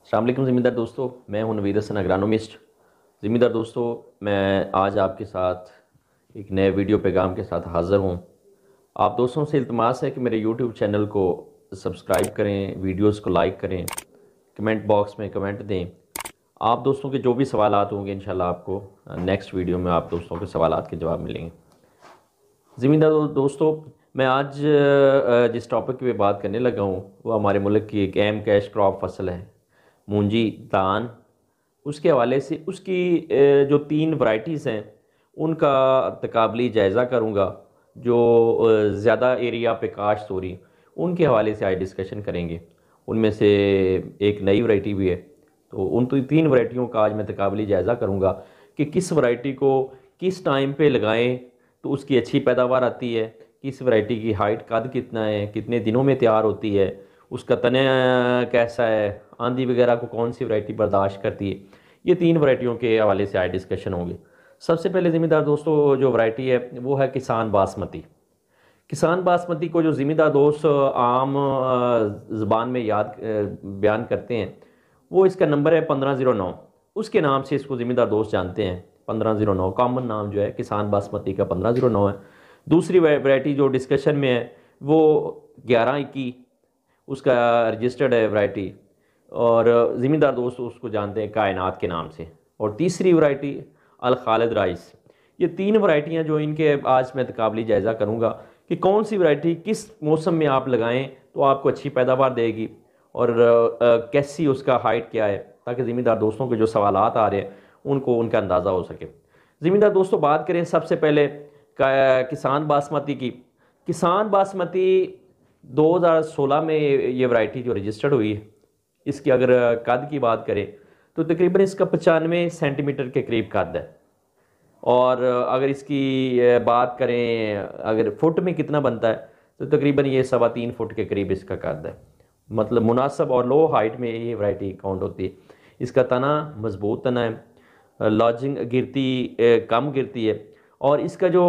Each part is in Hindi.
अस्सलाम वालेकुम ज़मींदार दोस्तों, मैं हूं नवीद हसन एग्रानोमिस्ट। ज़मींदार दोस्तों, मैं आज आपके साथ एक नए वीडियो पैगाम के साथ हाज़िर हूं। आप दोस्तों से इल्तमास है कि मेरे यूट्यूब चैनल को सब्सक्राइब करें, वीडियोस को लाइक करें, कमेंट बॉक्स में कमेंट दें। आप दोस्तों के जो भी सवालात होंगे इंशाल्लाह आपको नेक्स्ट वीडियो में आप दोस्तों के सवालात के जवाब मिलेंगे। ज़मींदार दोस्तों, मैं आज जिस टॉपिक पे बात करने लगा हूँ वो हमारे मुल्क की एक अहम कैश क्रॉप फसल है, मूंजी धान। उसके हवाले से उसकी जो 3 वैरायटीज़ हैं उनका तकाबली जायज़ा करूँगा। जो ज़्यादा एरिया पे काश्त हो रही उनके हवाले से आज डिस्कशन करेंगे। उनमें से एक नई वैरायटी भी है, तो उन 3 वैरायटियों का आज मैं तकाबली जायज़ा करूँगा कि किस वैरायटी को किस टाइम पे लगाएं तो उसकी अच्छी पैदावार आती है, किस वैरायटी की हाइट कद कितना है, कितने दिनों में तैयार होती है, उसका तना कैसा है, आंधी वगैरह को कौन सी वैरायटी बर्दाश्त करती है। ये 3 वैरायटियों के हवाले से आज डिस्कशन होंगे। सबसे पहले ज़मींदार दोस्तों जो वैरायटी है वो है किसान बासमती। किसान बासमती को जो ज़मींदार दोस्त आम ज़बान में बयान करते हैं वो इसका नंबर है 1509। उसके नाम से इसको ज़मींदार दोस्त जानते हैं। 1509 कॉमन नाम जो है किसान बासमती का 1509 है। दूसरी वैरायटी जो डिस्कशन में है वो 1121 उसका रजिस्टर्ड है वैरायटी, और ज़मींदार दोस्त उसको जानते हैं कायनात के नाम से। और तीसरी वैरायटी अल खालिद राइस। ये 3 वैरायटियाँ जो इनके आज मैं तकाबली जायज़ा करूँगा कि कौन सी वैरायटी किस मौसम में आप लगाएं तो आपको अच्छी पैदावार देगी, और कैसी उसका हाइट क्या है, ताकि ज़मींदार दोस्तों के जो सवालात आ रहे हैं उनको उनका अंदाज़ा हो सके। ज़मींदार दोस्तों बात करें सबसे पहले किसान बासमती की। किसान बासमती 2016 में ये वैरायटी जो रजिस्टर्ड हुई है, इसकी अगर कद की बात करें तो तकरीबन इसका 95 सेंटीमीटर के करीब कद है। और अगर इसकी बात करें अगर फुट में कितना बनता है तो तकरीबन ये 3.25 फुट के करीब इसका कद है। मतलब मुनासब और लो हाइट में ये वैरायटी काउंट होती है। इसका तना मजबूत तना है, लॉजिंग गिरती कम गिरती है, और इसका जो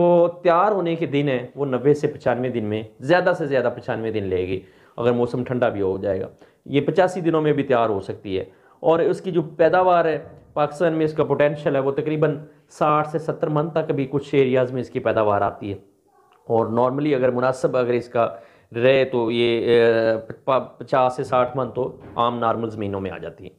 तैयार होने के दिन है वो 90 से 95 दिन में, ज़्यादा से ज़्यादा 95 दिन लेगी। अगर मौसम ठंडा भी हो जाएगा ये 85 दिनों में भी तैयार हो सकती है। और उसकी जो पैदावार है पाकिस्तान में इसका पोटेंशियल है वो तकरीबन 60 से 70 मन तक भी कुछ एरियाज़ में इसकी पैदावार आती है। और नॉर्मली अगर मुनासब अगर इसका रहे तो ये 50 से 60 मन तो आम नॉर्मल ज़मीनों में आ जाती है।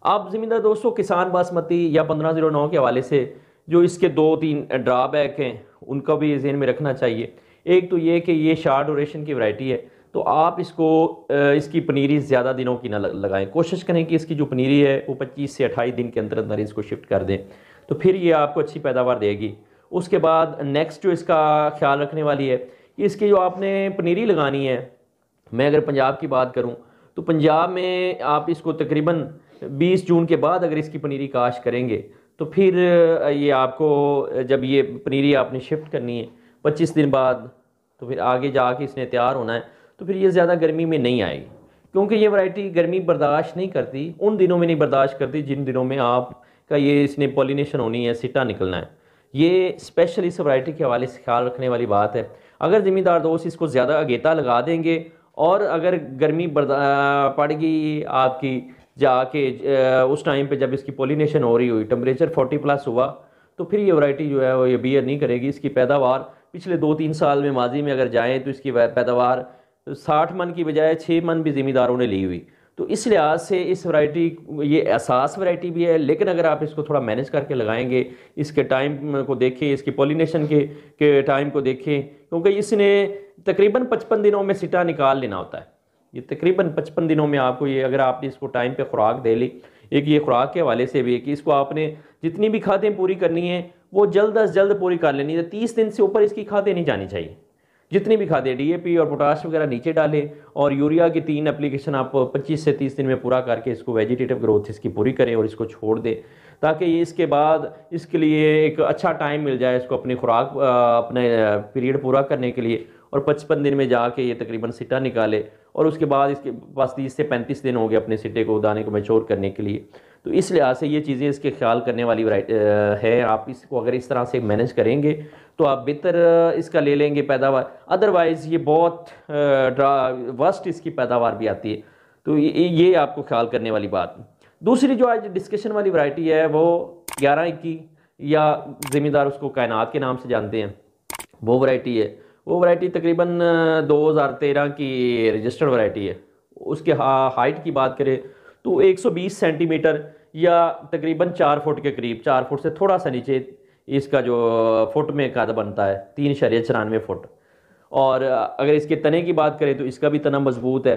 अब ज़मींदार दोस्तों किसान बासमती या 1509 के हवाले से जो इसके 2-3 ड्रॉबैक हैं उनका भी ज़हन में रखना चाहिए। एक तो ये कि ये शार्ट ड्यूरेशन की वैरायटी है, तो आप इसको इसकी पनीरी ज़्यादा दिनों की ना लगाएं। कोशिश करें कि इसकी जो पनीरी है वो 25 से 28 दिन के अंदर अंदर इसको शिफ्ट कर दें, तो फिर ये आपको अच्छी पैदावार देगी। उसके बाद नेक्स्ट जो इसका ख्याल रखने वाली है कि इसकी जो आपने पनीरी लगानी है, मैं अगर पंजाब की बात करूं तो पंजाब में आप इसको तकरीबन 20 जून के बाद अगर इसकी पनीरी काश करेंगे तो फिर ये आपको जब ये पनीरी आपने शिफ्ट करनी है 25 दिन बाद, तो फिर आगे जाके इसने तैयार होना है, तो फिर ये ज़्यादा गर्मी में नहीं आएगी। क्योंकि ये वैरायटी गर्मी बर्दाश्त नहीं करती, उन दिनों में नहीं बर्दाश्त करती जिन दिनों में आपका ये इसने पॉलिनेशन होनी है, सिटा निकलना है। ये स्पेशल इस वैरायटी के हवाले से ख्याल रखने वाली बात है। अगर ज़मींदार दोस्त इसको ज़्यादा अगेता लगा देंगे और अगर गर्मी पड़ेगी आपकी जाके उस टाइम पे जब इसकी पॉलिनेशन हो रही हुई, टेम्परेचर 40+ हुआ, तो फिर ये वैरायटी जो है वो ये बियर नहीं करेगी। इसकी पैदावार पिछले 2-3 साल में माजी में अगर जाएँ तो इसकी पैदावार 60 मन की बजाय 6 मन भी ज़मींदारों ने ली हुई। तो इस लिहाज से इस वैरायटी ये एहसास वैरायटी भी है, लेकिन अगर आप इसको थोड़ा मैनेज करके लगाएंगे, इसके टाइम को देखें, इसकी पॉलिनेशन के टाइम को देखें, क्योंकि इसने तकरीबन 55 दिनों में सिटा निकाल लेना होता है। ये तकरीबन 55 दिनों में आपको ये, अगर आपने इसको टाइम पे खुराक दे ली, एक ये खुराक के हवाले से भी है कि इसको आपने जितनी भी खादें पूरी करनी है वो जल्द अज जल्द पूरी कर लेनी है। 30 दिन से ऊपर इसकी खादें नहीं जानी चाहिए। जितनी भी खादें DAP और पोटाश वगैरह नीचे डालें, और यूरिया की 3 एप्लीकेशन आप 25 से 30 दिन में पूरा करके इसको वेजिटेटिव ग्रोथ इसकी पूरी करें और इसको छोड़ दें, ताकि ये इसके बाद इसके लिए एक अच्छा टाइम मिल जाए इसको अपनी खुराक अपने पीरियड पूरा करने के लिए, और 55 दिन में जाके ये तकरीबन सिटा निकाले, और उसके बाद इसके पास 30 से 35 दिन हो गए अपने सिटे को दाने को मैच्योर करने के लिए। तो इस लिहाज से ये चीज़ें इसके ख्याल करने वाली है। आप इसको अगर इस तरह से मैनेज करेंगे तो आप बेहतर इसका ले लेंगे पैदावार। अदरवाइज़ ये बहुत वर्स्ट इसकी पैदावार भी आती है। तो ये आपको ख्याल करने वाली बात। दूसरी जो आज डिस्कशन वाली वैरायटी है वो 1121 या ज़मींदार उसको कायनात के नाम से जानते हैं, वो वैरायटी है। वो वैरायटी तकरीबन 2013 की रजिस्टर्ड वैरायटी है। उसके हाइट की बात करें तो 120 सेंटीमीटर या तकरीबन 4 फुट के करीब, 4 फुट से थोड़ा सा नीचे इसका जो फुट में कद बनता है 3.94 फुट। और अगर इसके तने की बात करें तो इसका भी तना मजबूत है।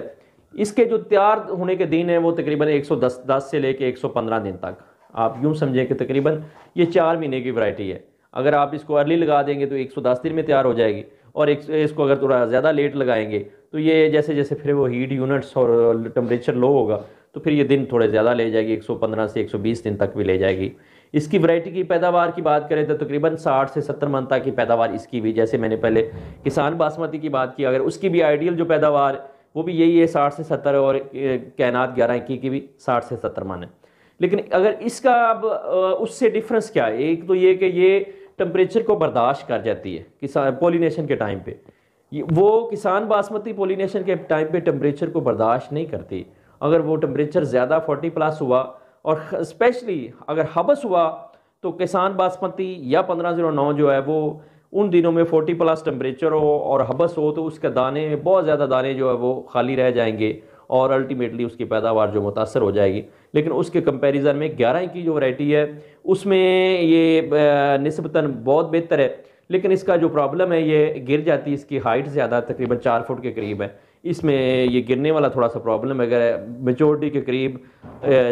इसके जो तैयार होने के दिन है वो तकरीबन 110 से लेके 115 दिन तक, आप यूँ समझें कि तकरीबन ये 4 महीने की वैरायटी है। अगर आप इसको अर्ली लगा देंगे तो 110 दिन में तैयार हो जाएगी, और इसको अगर थोड़ा ज़्यादा लेट लगाएंगे तो ये जैसे जैसे फिर वो हीट यूनिट्स और टेम्परेचर लो होगा तो फिर ये दिन थोड़े ज़्यादा ले जाएगी, 115 से 120 दिन तक भी ले जाएगी। इसकी वैरायटी की पैदावार की बात करें तो तकरीबन 60 से 70 मन तक की पैदावार इसकी भी, जैसे मैंने पहले किसान बासमती की बात की, अगर उसकी भी आइडियल जो पैदावार वो भी यही है 60 से 70, और कायनात 1121 की भी 60 से 70 मन है। लेकिन अगर इसका अब उससे डिफरेंस क्या है, एक तो ये कि ये टेम्परेचर को बर्दाश्त कर जाती है किसान पोलिनेशन के टाइम पे, वो किसान बासमती पोलिनेशन के टाइम पे टेम्परेचर को बर्दाश्त नहीं करती। अगर वो टेम्परेचर ज़्यादा 40+ हुआ और स्पेशली अगर हबस हुआ तो किसान बासमती या 1509 जो है वो उन दिनों में 40+ टेम्परेचर हो और हबस हो तो उसके दाने, बहुत ज़्यादा दाने जो है वो खाली रह जाएंगे और अल्टीमेटली उसकी पैदावार जो मुतासर हो जाएगी। लेकिन उसके कंपैरिजन में 11 की जो वैरायटी है उसमें ये निस्बतन बहुत बेहतर है। लेकिन इसका जो प्रॉब्लम है ये गिर जाती है, इसकी हाइट ज़्यादा तकरीबन 4 फुट के करीब है, इसमें ये गिरने वाला थोड़ा सा प्रॉब्लम है। अगर मेजोरिटी के करीब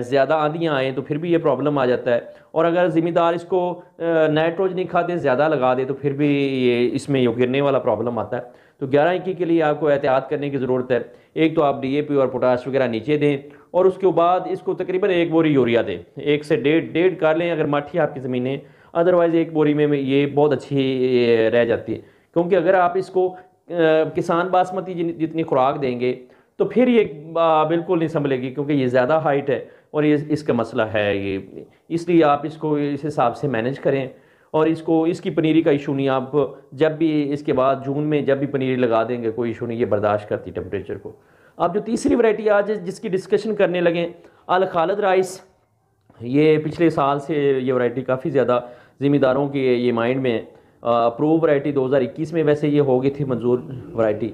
ज़्यादा आंधियाँ आएँ तो फिर भी ये प्रॉब्लम आ जाता है। और अगर ज़मींदार इसको नाइट्रोजनी खादें ज़्यादा लगा दे तो फिर भी ये इसमें ये गिरने वाला प्रॉब्लम आता है। तो 1121 के लिए आपको एहतियात करने की ज़रूरत है। एक तो आप DAP और पोटाश वगैरह नीचे दें, और उसके बाद इसको तकरीबन 1 बोरी यूरिया दें, 1 से 1.5 कर लें अगर माठी आपकी ज़मीनें, अदरवाइज़ 1 बोरी में ये बहुत अच्छी रह जाती है। क्योंकि अगर आप इसको किसान बासमती जितनी खुराक देंगे तो फिर ये बिल्कुल नहीं संभलेगी, क्योंकि ये ज़्यादा हाइट है और ये इसका मसला है ये, इसलिए आप इसको इस हिसाब से मैनेज करें। और इसको इसकी पनीरी का इशू नहीं, आप जब भी इसके बाद जून में जब भी पनीरी लगा देंगे कोई इशू नहीं, ये बर्दाश्त करती टेम्परेचर को। आप जो तीसरी वैरायटी आज जिसकी डिस्कशन करने लगे, अल खालिद राइस, ये पिछले साल से ये वैरायटी काफ़ी ज़्यादा ज़मींदारों के ये माइंड में अप्रूव वैरायटी 2021 में वैसे ये हो गई थी मंजूर वैरायटी।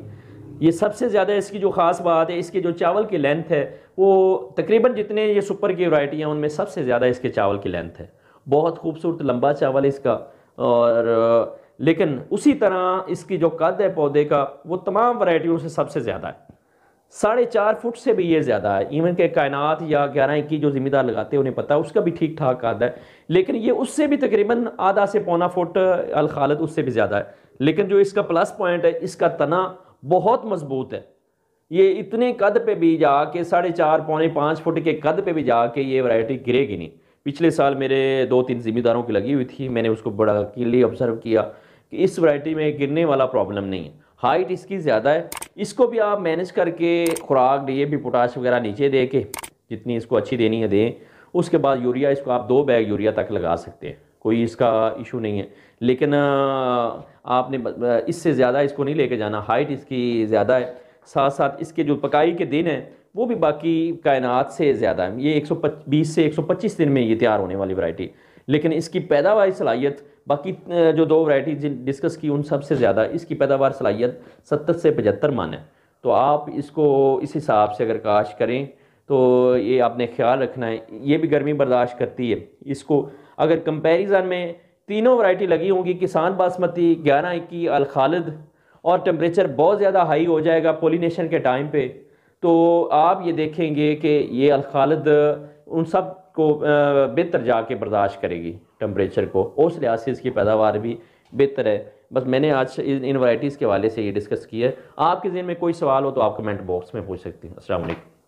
ये सबसे ज़्यादा इसकी जो ख़ास बात है, इसके जो चावल की लेंथ है वो तकरीबन जितने ये सुपर की वैरायटी हैं उनमें सबसे ज़्यादा इसके चावल की लेंथ है, बहुत खूबसूरत लंबा चावल है इसका। और लेकिन उसी तरह इसकी जो कद है पौधे का वो तमाम वैरायटियों से सबसे ज़्यादा है, 4.5 फुट से भी ये ज़्यादा है। इवन के कायनात या 1121 जो ज़मींदार लगाते हैं उन्हें पता है उसका भी ठीक ठाक कद है, लेकिन ये उससे भी तकरीबन आधा से पौना फुट, अल खालिद उससे भी ज़्यादा है। लेकिन जो इसका प्लस पॉइंट है, इसका तना बहुत मजबूत है। ये इतने कद पे भी जाके 4.5 पौने 5 फुट के कद पे भी जाके ये वैरायटी गिरेगी नहीं। पिछले साल मेरे 2-3 ज़मींदारों की लगी हुई थी, मैंने उसको बड़ा क्लियरली ऑब्जर्व किया कि इस वैरायटी में गिरने वाला प्रॉब्लम नहीं है। हाइट इसकी ज़्यादा है, इसको भी आप मैनेज करके खुराक DAP पोटाश वगैरह नीचे दे के जितनी इसको अच्छी देनी है दें। उसके बाद यूरिया, इसको आप 2 बैग यूरिया तक लगा सकते हैं, कोई इसका इशू नहीं है। लेकिन आपने इससे ज़्यादा इसको नहीं लेके जाना, हाइट इसकी ज़्यादा है। साथ साथ इसके जो पकाई के दिन हैं वो भी बाकी कायनात से ज़्यादा है, ये 120 से 125 दिन में ये तैयार होने वाली वैरायटी। लेकिन इसकी पैदावार सलाहियत बाकी जो 2 वैरायटी डिस्कस की उन सब से ज़्यादा, इसकी पैदावार सलाहियत 70 से 75 मन है। तो आप इसको इस हिसाब से अगर काश करें तो ये आपने ख्याल रखना है, ये भी गर्मी बर्दाश्त करती है। इसको अगर कंपैरिजन में तीनों वैरायटी लगी होंगी, किसान बासमती, 1121, अल खालिद, और टेम्परेचर बहुत ज़्यादा हाई हो जाएगा पोलिनेशन के टाइम पे, तो आप ये देखेंगे कि ये अल खालिद उन सब को बेहतर जाके बर्दाश्त करेगी टेम्परेचर को, उस लिहाज से इसकी पैदावार भी बेहतर है। बस मैंने आज इन वैरायटीज़ के हवाले से ये डिस्कस किया है। आपके ज़हन में कोई सवाल हो तो आप कमेंट बॉक्स में पूछ सकते हैं। अस्सलाम वालेकुम।